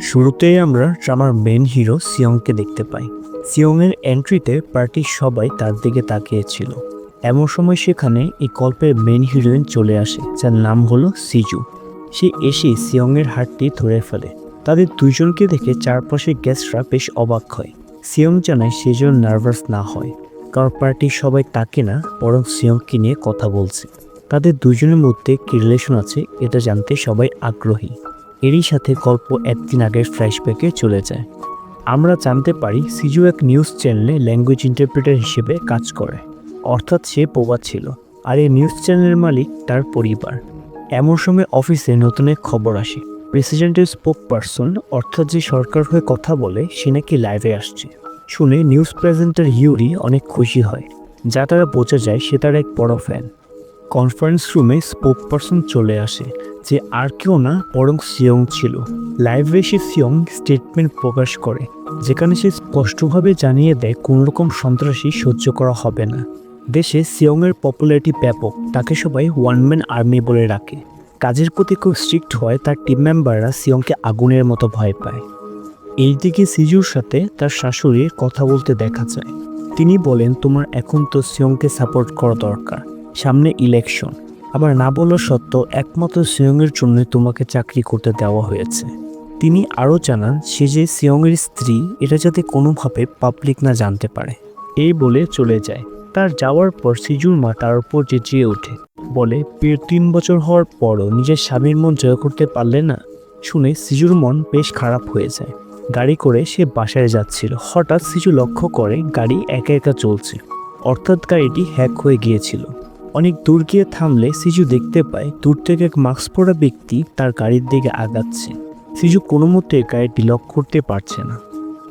শুরুতেই আমরা ড্রামার main hero সিয়ংকে দেখতে পাই। সিয়ংয়ের এন্ট্রিতে পার্টির সবাই তার দিকে তাকিয়েছিল। এমন সময় সেখানে এই গল্পের মেন হিরোইন চলে আসে, যার নাম হলো সিজু। সে এসে সিয়ংয়ের হাতটি ধরে ফেলে। তাদের দুইজনকে দেখে চারপাশের গেস্টরা বেশ অবাক হয়। সিয়ং জানায় সে যেন নার্ভাস না হয়, কারণ পার্টির সবাই তাকে না, বরং সিয়ংকে নিয়ে কথা বলছে। তাদের দুজনের মধ্যে কি রিলেশন আছে এটা জানতে সবাই আগ্রহী। এরই সাথে গল্প একদিন আগের ফ্ল্যাশব্যাকে চলে যায়। আমরা জানতে পারি সিজু এক নিউজ চ্যানেলে ল্যাঙ্গুয়েজ ইন্টারপ্রেটার হিসেবে কাজ করে, অর্থাৎ সে প্রবাদ ছিল। আর এই নিউজ চ্যানেলের মালিক তার পরিবার। এমন সময় অফিসে নতুন এক খবর আসে, প্রেসিডেন্টের স্পোক পারসন, অর্থাৎ যে সরকার হয়ে কথা বলে, সে নাকি লাইভে আসছে। শুনে নিউজ প্রেজেন্টার ইউরি অনেক খুশি হয়, যা তারা বোঝা যায় সে তার এক বড় ফ্যান। কনফারেন্স রুমে স্পোক পারসন চলে আসে, যে আর কেউ না বরং সিয়ং ছিল। লাইভে সে সিয়ং স্টেটমেন্ট প্রকাশ করে, যেখানে সে স্পষ্টভাবে জানিয়ে দেয় কোনোরকম সন্ত্রাসী সহ্য করা হবে না। দেশে সিয়ংয়ের পপুলারিটি ব্যাপক, তাকে সবাই ওয়ান ম্যান আর্মি বলে রাখে। কাজের প্রতি খুব স্ট্রিক্ট হয়, তার টিম মেম্বাররা সিয়ংকে আগুনের মতো ভয় পায়। এইদিকে সিজুর সাথে তার শাশুড়ির কথা বলতে দেখা যায়। তিনি বলেন, তোমার এখন তো সিয়ংকে সাপোর্ট করা দরকার, সামনে ইলেকশন। আবার না বলা সত্ত্বেও একমাত্র সিয়ংয়ের জন্য তোমাকে চাকরি করতে দেওয়া হয়েছে। তিনি আরও জানান সে যে সিয়ংয়ের স্ত্রী, এটা যাতে কোনোভাবে পাবলিক না জানতে পারে। এই বলে চলে যায়। তার যাওয়ার পর সিজুর মা তার উপর চেঁচিয়ে ওঠে, বলে বিয়ের 3 বছর হওয়ার পরও নিজের স্বামীর মন জয় করতে পারলে না। শুনে সিজুর মন বেশ খারাপ হয়ে যায়। গাড়ি করে সে বাসায় যাচ্ছিল, হঠাৎ সিজু লক্ষ্য করে গাড়ি একা একা চলছে, অর্থাৎ গাড়িটি হ্যাক হয়ে গিয়েছিল। অনেক দূর গিয়ে থামলে সিজু দেখতে পায় দূর থেকে এক মাস্ক পরা ব্যক্তি তার গাড়ির দিকে আগাচ্ছে। সিজু কোনো মতে গাড়িটি লক করতে পারছে না।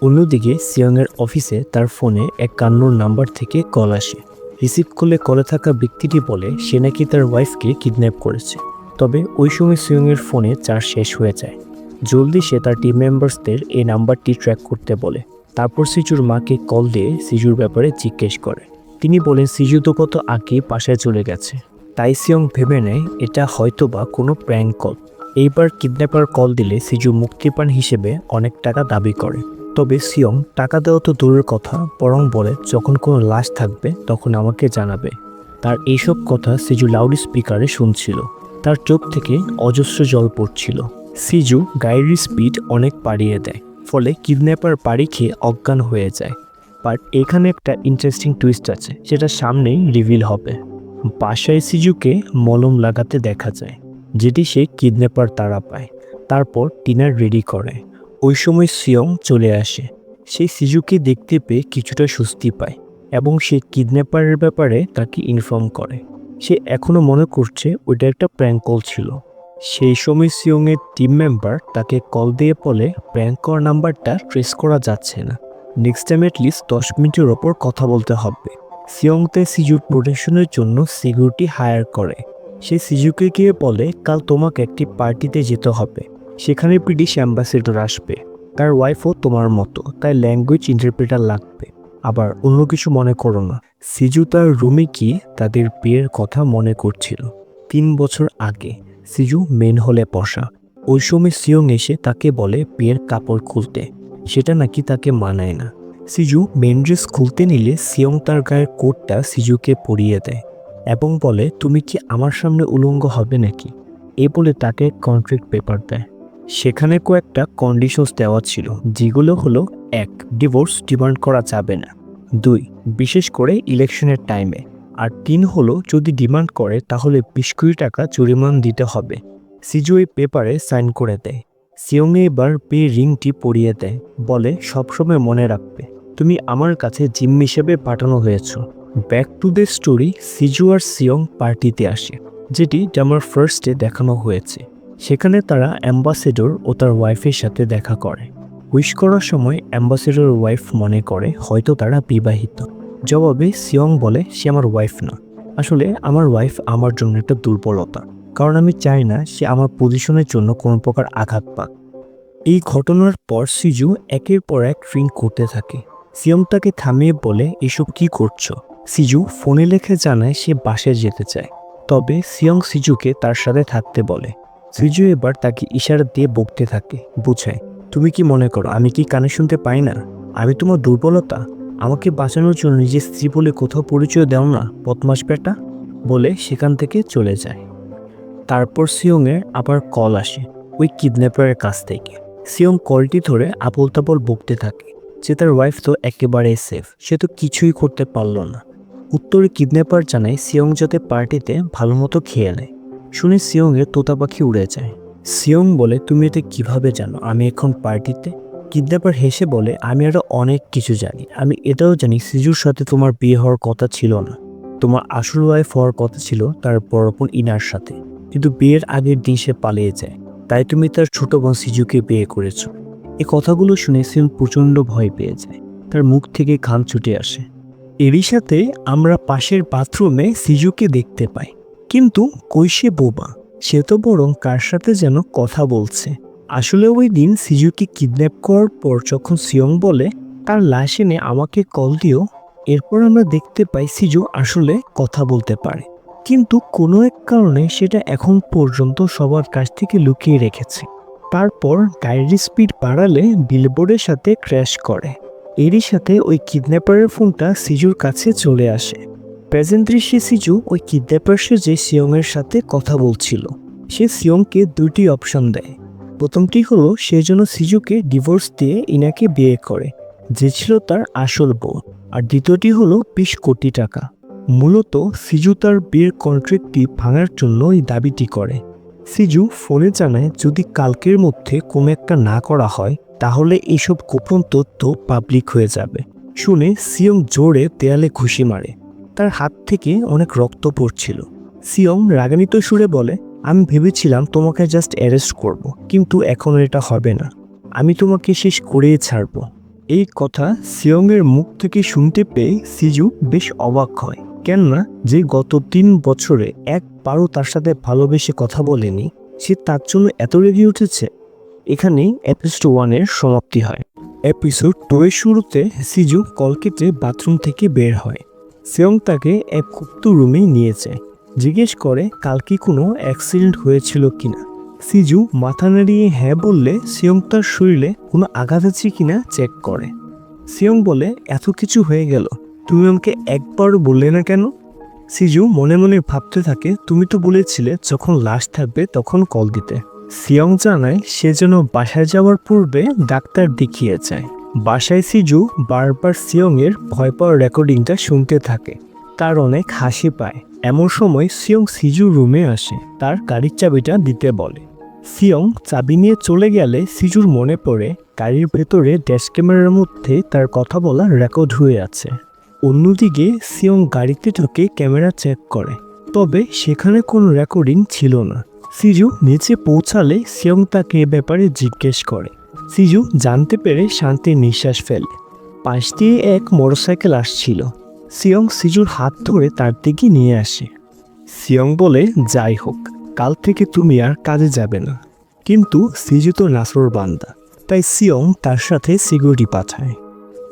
অন্যদিকে সিয়ংয়ের অফিসে তার ফোনে এক কান্নুর নাম্বার থেকে কল আসে। রিসিভ করলে কলে থাকা ব্যক্তিটি বলে সে নাকি তার ওয়াইফকে কিডন্যাপ করেছে। তবে ওই সময় সিয়ংয়ের ফোনে চার্জ শেষ হয়ে যায়। জলদি সে তার টিম মেম্বার্সদের এই নাম্বারটি ট্র্যাক করতে বলে। তারপর সিজুর মাকে কল দিয়ে সিজুর ব্যাপারে জিজ্ঞেস করে। তিনি বলেন সিজু তো কত আগে বাসায় চলে গেছে। তাই সিয়ং ভেবে নেয় এটা হয়তোবা কোনো প্র্যাঙ্ক কল। এইবার কিডন্যাপার কল দিলে সিজু মুক্তিপণ হিসেবে অনেক টাকা দাবি করে। তবে সিয়ং টাকা দেওয়া তো দূরের কথা, বরং বলে যখন কোনো লাশ থাকবে তখন আমাকে জানাবে। তার এইসব কথা সিজু লাউড স্পিকারে শুনছিল। তার চোখ থেকে অজস্র জল পড়ছিল। সিজু গাড়ির স্পিড অনেক বাড়িয়ে দেয়, ফলে কিডন্যাপার বাড়ি খেয়ে অজ্ঞান হয়ে যায়। বাট এখানে একটা ইন্টারেস্টিং টুইস্ট আছে, যেটা সামনেই রিভিল হবে। বাসায় সিজুকে মলম লাগাতে দেখা যায়, যেটি সে কিডন্যাপার তারা পায়। তারপর ডিনার রেডি করে। ওই সময় সিয়ং চলে আসে। সে সিজুকে দেখতে পেয়ে কিছুটা স্বস্তি পায় এবং সে কিডন্যাপারের ব্যাপারে তাকে ইনফর্ম করে। সে এখনও মনে করছে ওইটা একটা প্র্যাঙ্ক কল ছিল। সেই সময় সিয়ংয়ের টিম মেম্বার তাকে কল দিয়ে বলে প্র্যাঙ্ক করা নাম্বারটা ট্রেস করা যাচ্ছে না, নেক্সট টাইম অ্যাটলিস্ট 10 মিনিটের ওপর কথা বলতে হবে। সিয়ং তাই সিজুর প্রোটেকশনের জন্য সিকিউরিটি হায়ার করে। সে সিজুকে গিয়ে বলে কাল তোমাকে একটি পার্টিতে যেতে হবে, সেখানে ব্রিটিশ অ্যাম্বাসেডর আসবে, তার ওয়াইফও তোমার মতো, তাই ল্যাঙ্গুয়েজ ইন্টারপ্রেটার লাগবে। আবার অন্য কিছু মনে করো না। সিজু তার রুমে গিয়ে তাদের বিয়ের কথা মনে করছিল 3 বছর আগে। সিজু মেন হলে বসা। ওই সময় সিয়ং এসে তাকে বলে বিয়ের কাপড় খুলতে, সেটা নাকি তাকে মানায় না। সিজু মেন ড্রেস খুলতে নিলে সিয়ং তার গায়ের কোটটা সিজুকে পরিয়ে দেয় এবং বলে তুমি কি আমার সামনে উলঙ্গ হবে নাকি। এ বলে তাকে কন্ট্রাক্ট পেপার দেয়। সেখানে কয়েকটা কন্ডিশনস দেওয়া ছিল, যেগুলো হলো 1. ডিভোর্স ডিমান্ড করা যাবে না, 2. বিশেষ করে ইলেকশনের টাইমে, আর 3 হলো যদি ডিমান্ড করে তাহলে 20 কোটি টাকা জরিমানা দিতে হবে। সিজু এই পেপারে সাইন করে দেয়। সিয়ং এবার বিয়ের রিংটি পরিয়ে দেয়, বলে সবসময় মনে রাখবে তুমি আমার কাছে জিম্মি হিসেবে পাঠানো হয়েছ। ব্যাক টু দ্য স্টোরি, সিজু আর সিয়ং পার্টিতে আসে, যেটি ড্রামার ফার্স্টে দেখানো হয়েছে। সেখানে তারা অ্যাম্বাসেডর ও তার ওয়াইফের সাথে দেখা করে। উইশ করার সময় অ্যাম্বাসেডর ওয়াইফ মনে করে হয়তো তারা বিবাহিত। জবাবে সিয়ং বলে সে আমার ওয়াইফ না, আসলে আমার ওয়াইফ আমার জন্য একটা দুর্বলতা, কারণ আমি চাই না সে আমার পজিশনের জন্য কোনো প্রকার আঘাত পাক। এই ঘটনার পর সিজু একের পর এক ড্রিঙ্ক করতে থাকে। সিয়ং তাকে থামিয়ে বলে এসব কি করছো। সিজু ফোনে লিখে জানায় সে বাসায় যেতে চায়, তবে সিয়ং সিজুকে তার সাথে থাকতে বলে। সিজু এবার তাকে ইশারা দিয়ে বকতে থাকে, বুঝায় তুমি কি মনে করো আমি কি কানে শুনতে পাই না? আমি তোমার দুর্বলতা? আমাকে বাঁচানোর জন্য নিজের স্ত্রী বলে কোথাও পরিচয় দাও না, বদমাস বেটা। বলে সেখান থেকে চলে যায়। তারপর সিয়ংয়ের আবার কল আসে ওই কিডন্যাপারের কাছ থেকে। সিয়ং কলটি ধরে আবোল তাবোল বকতে থাকে যে তার ওয়াইফ তো একেবারেই সেফ, সে তো কিছুই করতে পারল না। উত্তরে কিডন্যাপার জানায় সিয়ং যাতে পার্টিতে ভালো মতো খেয়ে নেয়। শুনে সিয়ংয়ের তোতা পাখি উড়ে যায়। সিয়ং বলে, তুমি এটা কিভাবে জানো আমি এখন পার্টিতে? কিডন্যাপার হেসে বলে, আমি আরো অনেক কিছু জানি। আমি এটাও জানি সিজুর সাথে তোমার বিয়ে হওয়ার কথা ছিল না। তোমার আসল ওয়াইফ হওয়ার কথা ছিল তার বড় বোন ইনার সাথে, কিন্তু বিয়ের আগের দিন সে পালিয়ে যায়। তাই তুমি তার ছোট বোন সিজুকে বিয়ে করেছো। এই কথাগুলো শুনে সিয়ং প্রচণ্ড ভয় পেয়ে যায়, তার মুখ থেকে ঘাম ছুটে আসে। এরই সাথে আমরা পাশের বাথরুমে সিজুকে দেখতে পাই, কিন্তু কই সে বোবা, সে তো বরং কার সাথে যেন কথা বলছে। আসলে ওই দিন সিজুকে কিডন্যাপ করার পর যখন সিয়ং বলে তার লাশ এনে আমাকে কল দিও, এরপর আমরা দেখতে পাই সিজু আসলে কথা বলতে পারে, কিন্তু কোনো এক কারণে সেটা এখন পর্যন্ত সবার কাছ থেকে লুকিয়ে রেখেছে। তারপর গাড়ির স্পিড বাড়ালে বিলবোর্ডের সাথে ক্র্যাশ করে। এরই সাথে ওই কিডন্যাপারের ফোনটা সিজুর কাছে চলে আসে। প্রেজেন্ট দৃশ্যে সিজু ওই কিডন্যাপার যে সিয়ংয়ের সাথে কথা বলছিল। সে সিয়ংকে দুটি অপশন দেয়। প্রথমটি হলো সে যেন সিজুকে ডিভোর্স দিয়ে ইনাকে বিয়ে করে, যে ছিল তার আসল বউ। আর দ্বিতীয়টি হলো 20 কোটি টাকা। মূলত সিজু তার বিয়ের কন্ট্রাক্টটি ভাঙার জন্য এই দাবিটি করে। সিজু ফোনে জানায় যদি কালকের মধ্যে কোনো একটা না করা হয় তাহলে এইসব গোপন তথ্য পাবলিক হয়ে যাবে। শুনে সিয়ং জোরে দেয়ালে ঘুষি মারে, তার হাত থেকে অনেক রক্ত পড়ছিল। সিয়ং রাগান্বিত সুরে বলে, আমি ভেবেছিলাম তোমাকে জাস্ট অ্যারেস্ট করব, কিন্তু এখন এটা হবে না, আমি তোমাকে শেষ করেই ছাড়ব। এই কথা সিয়ংয়ের মুখ থেকে শুনতে পেয়ে সিজু বেশ অবাক হয়, কেননা যে গত 3 বছরে একবারও তার সাথে ভালোবেসে কথা বলেনি, সে তার জন্য এত রেগে উঠেছে। এখানেই এপিসোড 1 এর সমাপ্তি হয়। এপিসোড 2 এর শুরুতে সিজু কল কেটে বাথরুম থেকে বের হয়। সিয়ং তাকে এক গুপ্ত রুমে নিয়ে যায়, জিজ্ঞেস করে কাল কি কোনো অ্যাক্সিডেন্ট হয়েছিল কিনা। সিজু মাথা নাড়িয়ে হ্যাঁ বললে সিয়ং তার শরীরে কোনো আঘাত আছে কিনা চেক করে। সিয়ং বলে, এত কিছু হয়ে গেল, তুমি আমাকে একবারও বললে না কেন? সিজু মনে মনে ভাবতে থাকে, তুমি তো বলেছিলে যখন লাশ থাকবে তখন কল দিতে। সিয়ং জানায় সে যেন বাসায় যাওয়ার পূর্বে ডাক্তার দেখিয়ে যায়। বাসায় সিজু বারবার সিয়ংয়ের ভয় পাওয়ার রেকর্ডিংটা শুনতে থাকে, তার অনেক হাসি পায়। এমন সময় সিয়ং সিজু রুমে আসে, তার গাড়ির চাবিটা দিতে বলে। সিয়ং চাবি নিয়ে চলে গেলে সিজুর মনে পড়ে গাড়ির ভেতরে ড্যাশ ক্যামেরার মধ্যে তার কথা বলা রেকর্ড হয়ে আছে। অন্যদিকে সিয়ং গাড়িতে ঢুকে ক্যামেরা চেক করে, তবে সেখানে কোনো রেকর্ডিং ছিল না। সিজু নিচে পৌঁছালে সিয়ং তাকে এ ব্যাপারে জিজ্ঞেস করে। সিজু জানতে পেরে শান্তির নিঃশ্বাস ফেলে। পাশ দিয়ে এক মোটরসাইকেল আসছিল। সিয়ং সিজুর হাত ধরে তার দিকে নিয়ে আসে। সিয়ং বলে, যাই হোক, কাল থেকে তুমি আর কাজে যাবে না। কিন্তু সিজু তো নাসর বান্দা, তাই সিয়ং তার সাথে সিকিউরিটি পাঠায়।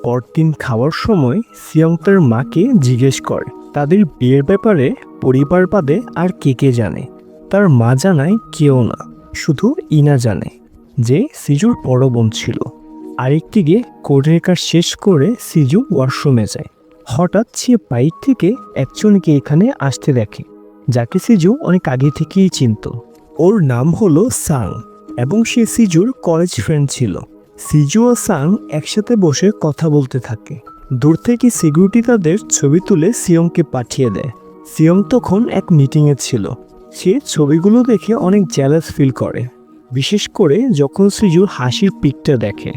পরদিন খাওয়ার সময় সিয়ং তার মাকে জিজ্ঞেস করে তাদের বিয়ের ব্যাপারে পরিবার বাদে আর কে কে জানে। তার মা জানায় কেউ না, শুধু ইনা জানে যে সিজুর বড় বোন ছিল। আরেকদিকে কোর্টের কাজ শেষ করে সিজু ওয়াশরুমে যায়। হঠাৎ সে বাইর থেকে একজনকে এখানে আসতে দেখে, যাকে সিজু অনেক আগে থেকেই চিনত। ওর নাম হলো সাং এবং সে সিজুর কলেজ ফ্রেন্ড ছিল। সিজু ও সাং একসাথে বসে কথা বলতে থাকে। দূর থেকে সিকিউরিটি তাদের ছবি তুলে সিয়ংকে পাঠিয়ে দেয়। সিয়ং তখন এক মিটিংয়ে ছিল। সে ছবিগুলো দেখে অনেক জেলাস ফিল করে, বিশেষ করে যখন সিজুর হাসির পিকটা দেখে।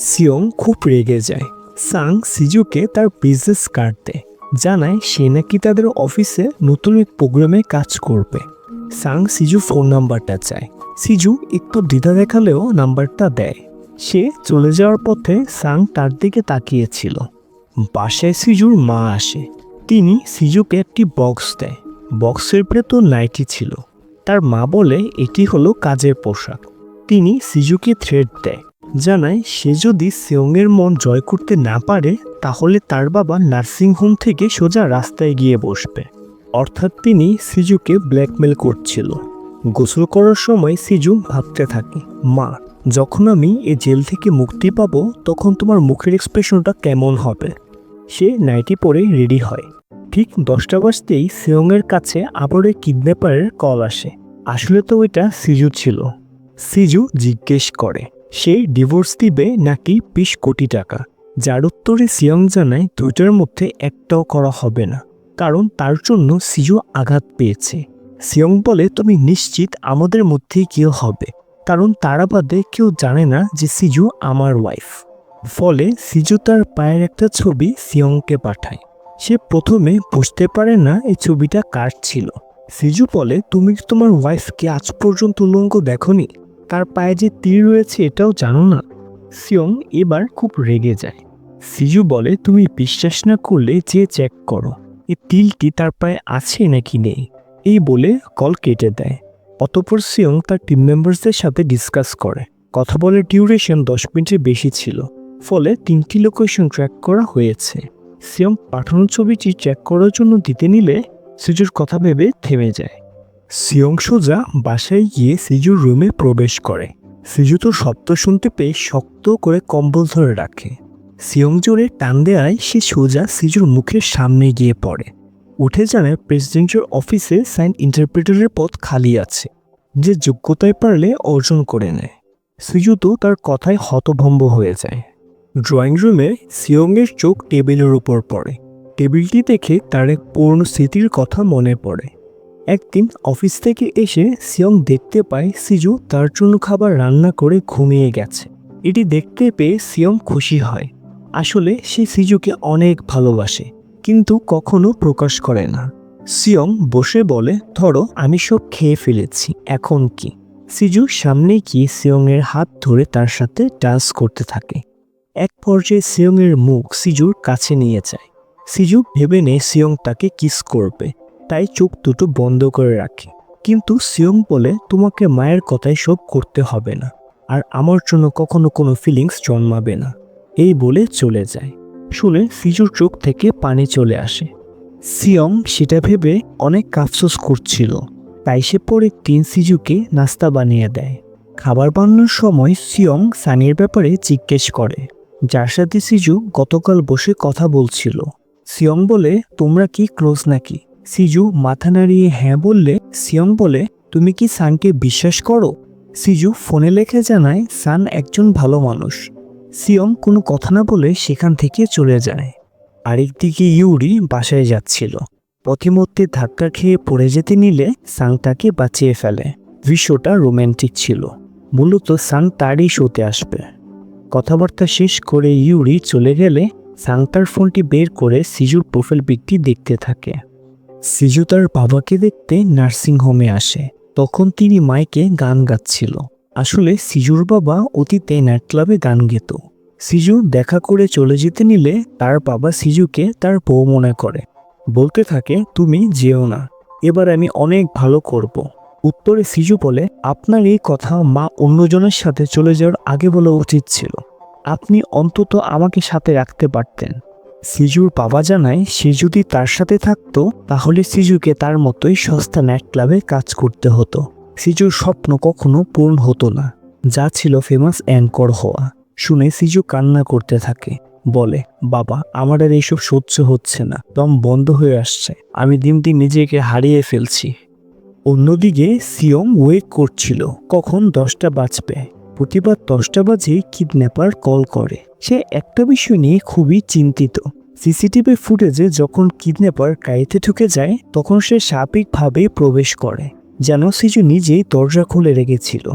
সিয়ং খুব রেগে যায়। সাং সিজুকে তার বিজনেস কার্ড দেয়, জানায় সে নাকি তাদের অফিসে নতুন এক প্রোগ্রামে কাজ করবে। সাং সিজু ফোন নাম্বারটা চায়। সিজু একটু দ্বিধা দেখালেও নাম্বারটা দেয়। সে চলে যাওয়ার পথে সাং তার দিকে তাকিয়েছিল। বাসায় সিজুর মা আসে। তিনি সিজুকে একটি বক্স দেয়। বক্সের ভেতর নাইটি ছিল। তার মা বলে এটি হলো কাজের পোশাক। তিনি সিজুকে থ্রেট দেয়, জানায় সে যদি সিয়ংয়ের মন জয় করতে না পারে তাহলে তার বাবা নার্সিংহোম থেকে সোজা রাস্তায় গিয়ে বসবে। অর্থাৎ তিনি সিজুকে ব্ল্যাকমেল করছিল। গোসল করার সময় সিজু ভাবতে থাকে, মা যখন আমি এই জেল থেকে মুক্তি পাবো তখন তোমার মুখের এক্সপ্রেশনটা কেমন হবে। সে নাইটি পরে রেডি হয়। ঠিক 10টা বাজতেই সিয়ংয়ের কাছে আবার ওই কিডন্যাপারের কল আসে। আসলে তো ওইটা সিজু ছিল। সিজু জিজ্ঞেস করে সে ডিভোর্স দিবে নাকি 20 কোটি টাকা, যার উত্তরে সিয়ং জানায় দুইটার মধ্যে একটাও করা হবে না, কারণ তার জন্য সিজু আঘাত পেয়েছে। সিয়ং বলে তুমি নিশ্চিত আমাদের মধ্যেই কেউ হবে, কারণ তারা বাদে কেউ জানে না যে সিজু আমার ওয়াইফ। ফলে সিজু তার পায়ের একটা ছবি সিয়ংকে পাঠায়। সে প্রথমে বুঝতে পারে না এই ছবিটা কার ছিল। সিজু বলে তুমি তোমার ওয়াইফকে আজ পর্যন্ত উলঙ্গ দেখোনি, তার পায়ে যে তীর রয়েছে এটাও জানো না। সিয়ং এবার খুব রেগে যায়। সিজু বলে তুমি বিশ্বাস না করলে যে চেক করো এই তিলটি তার পায়ে আছে নাকি নেই। এই বলে কল কেটে দেয়। অতঃপর সিয়ং তার টিম মেম্বার্সদের সাথে ডিসকাস করে। কথা বলার ডিউরেশন 10 মিনিটের বেশি ছিল, ফলে 3টি লোকেশন ট্র্যাক করা হয়েছে। সিয়ং পাঠানো ছবিটি চেক করার জন্য দিতে নিলে সিজুর কথা ভেবে থেমে যায়। সিয়ং সোজা বাসায় গিয়ে সিজুর রুমে প্রবেশ করে। সিজু তো শব্দ শুনতে পেয়ে শক্ত করে কম্বল ধরে রাখে। সিয়ং জোরে টান দেয় সে সোজা সিজুর মুখের সামনে গিয়ে পড়ে। উঠে জানায় প্রেসিডেন্টের অফিসে সাইন ইন্টারপ্রেটারের পদ খালি আছে, যে যোগ্যতায় পারলে অর্জন করে নেয়। সিজু তো তার কথায় হতভম্ব হয়ে যায়। ড্রয়িং রুমে সিয়ংয়ের চোখ টেবিলের উপর পড়ে। টেবিলটি দেখে তার এক পুরনো স্মৃতির কথা মনে পড়ে। একদিন অফিস থেকে এসে সিয়ং দেখতে পায় সিজু তার জন্য খাবার রান্না করে ঘুমিয়ে গেছে। এটি দেখতে পেয়ে সিয়ং খুশি হয়। আসলে সে সিজুকে অনেক ভালোবাসে, কিন্তু কখনো প্রকাশ করে না। সিয়ং বসে বলে ধরো আমি সব খেয়ে ফেলেছি, এখন কি? সিজু সামনে গিয়ে সিয়ংয়ের হাত ধরে তার সাথে ডান্স করতে থাকে। এক পর্যায়ে সিয়ংয়ের মুখ সিজুর কাছে নিয়ে যায়। সিজু ভেবে নেয় সিয়ং তাকে কিস করবে, তাই চোখ দুটো বন্ধ করে রাখে। কিন্তু সিয়ং বলে তোমাকে মায়ের কথায় সব করতে হবে না, আর আমার জন্য কখনো কোনো ফিলিংস জন্মাবে না। এই বলে চলে যায়। শুনে সিজুর চোখ থেকে পানি চলে আসে। সিয়ং সেটা ভেবে অনেক আফসোস করছিল, তাই সে পরের দিন সিজুকে নাস্তা বানিয়ে দেয়। খাবার বানানোর সময় সিয়ং সানির ব্যাপারে জিজ্ঞেস করে, যার সাথে সিজু গতকাল বসে কথা বলছিল। সিয়ং বলে তোমরা কি ক্লোজ নাকি? সিজু মাথা নাড়িয়ে হ্যাঁ বললে সিয়ং বলে তুমি কি সানকে বিশ্বাস করো? সিজু ফোনে লেখে জানায় সান একজন ভালো মানুষ। সিয়ং কোনো কথা না বলে সেখান থেকে চলে যায়। আরেকদিকে ইউরি বাসায় যাচ্ছিল। পথিমধ্যে ধাক্কা খেয়ে পড়ে যেতে নিলে সাং তাকে বাঁচিয়ে ফেলে। দৃশ্যটা রোম্যান্টিক ছিল। মূলত সাং তারই শোতে আসবে। কথাবার্তা শেষ করে ইউরি চলে গেলে সাং তার ফোনটি বের করে সিজুর প্রোফাইল পিকটি দেখতে থাকে। সিজু তার বাবাকে দেখতে নার্সিংহোমে আসে। তখন তিনি মাইকে গান গাচ্ছিল। আসলে সিজুর বাবা অতীতে নাইট ক্লাবে গান গেত। সিজু দেখা করে চলে যেতে নিলে তার বাবা সিজুকে তার বউ মনে করে। বলতে থাকে তুমি যেও না, এবার আমি অনেক ভালো করব। উত্তরে সিজু বলে আপনার এই কথা মা অন্যজনের সাথে চলে যাওয়ার আগে বলা উচিত ছিল। আপনি অন্তত আমাকে সাথে রাখতে পারতেন। সিজুর বাবা জানায় সে যদি তার সাথে থাকতো তাহলে সিজুকে তার মতোই সস্তা নাইট ক্লাবে কাজ করতে হতো। সিজুর স্বপ্ন কখনো পূরণ হতো না, যা ছিল ফেমাস অ্যাঙ্কর হওয়া। শুনে সিজু কান্না করতে থাকে। বলে বাবা আমার আর এইসব সহ্য হচ্ছে না, দম বন্ধ হয়ে আসছে, আমি দিন দিন নিজেকে হারিয়ে ফেলছি। অন্যদিকে সিয়ং ওয়েট করছিল কখন 10টা বাজবে। প্রতিবার 10টা বাজে কিডন্যাপার কল করে। সে একটা বিষয় নিয়ে খুবই চিন্তিত। সিসিটিভি ফুটেজে যখন কিডন্যাপার গাড়িতে ঢুকে যায় তখন সে স্বাভাবিকভাবেই প্রবেশ করে, যেন সিজু নিজেই দরজা খুলে রেখেছিল।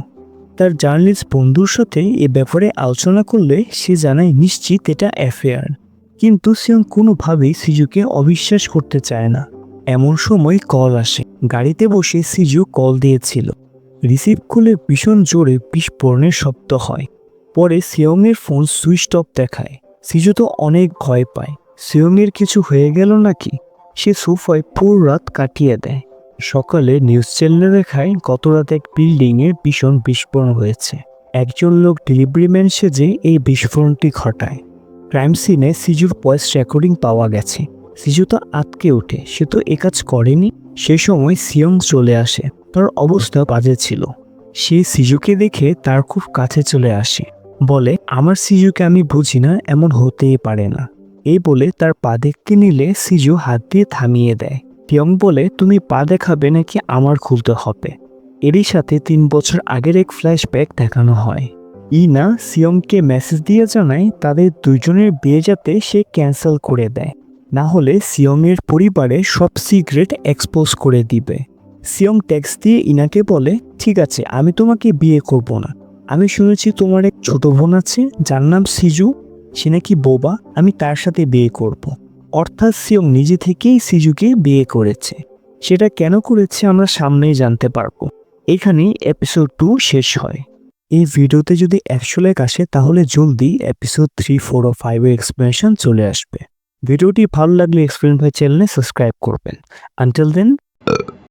তার জার্নালিস্ট বন্ধুর সাথে এ ব্যাপারে আলোচনা করলে সে জানায় নিশ্চিত এটা অ্যাফেয়ার। কিন্তু সিয়ং কোনোভাবেই সিজুকে অবিশ্বাস করতে চায় না। এমন সময় কল আসে। গাড়িতে বসে সিজু কল দিয়েছিল। রিসিভ করলে ভীষণ জোরে বিস্ফোরণের শব্দ হয়। পরে সিয়ংয়ের ফোন সুইচ অফ দেখায়। সিজু তো অনেক ভয় পায়, সিয়ংয়ের কিছু হয়ে গেল নাকি। সে সোফায় পুরো রাত কাটিয়ে দেয়। সকালে নিউজ চ্যানেলে দেখায় গত রাতে এক বিল্ডিংয়ের ভীষণ বিস্ফোরণ হয়েছে। একজন লোক ডেলিভারি ম্যান সেজে এই বিস্ফোরণটি ঘটায়। ক্রাইম সিনে সিজুর ভয়েস রেকর্ডিং পাওয়া গেছে। সিজু তো আটকে ওঠে, সে তো এ কাজ করেনি। সে সময় সিয়ং চলে আসে। তার অবস্থা বাজে ছিল। সে সিজুকে দেখে তার খুব কাছে চলে আসে, বলে আমার সিজুকে আমি বুঝি না, এমন হতেই পারে না। এই বলে তার পা দেখতে নিলে সিজু হাত দিয়ে থামিয়ে দেয়। পিয়ং বলে তুমি পা দেখাবে নাকি আমার খুলতে হবে। এরই সাথে 3 বছর আগের এক ফ্ল্যাশব্যাক দেখানো হয়। ইনা সিয়ংকে মেসেজ দিয়ে জানায় তাদের দুজনের বিয়ে যাতে সে ক্যান্সেল করে দেয়, না হলে সিয়ংয়ের পরিবারে সব সিক্রেট এক্সপোজ করে দিবে। সিয়ং টেক্সট দিয়ে ইনাকে বলে ঠিক আছে, আমি তোমাকে বিয়ে করব না। আমি শুনেছি তোমার এক ছোট বোন আছে যার নাম সিজু, সে নাকি বোবা, আমি তার সাথে বিয়ে করব। অর্থাৎ সিয়ং নিজে থেকেই সিজুকে বিয়ে করেছে। সেটা কেন করেছে আমরা সামনেই জানতে পারবো। এখানেই এপিসোড 2 শেষ হয়। এই ভিডিওতে যদি 100 লাইক আসে তাহলে জলদি এপিসোড 3, 4 ও 5 এর এক্সপ্লেনেশন চলে আসবে। ভিডিওটি ভালো লাগলে এক্সপ্লেন ভাই চ্যানেলে সাবস্ক্রাইব করবেন। আনটিল দেন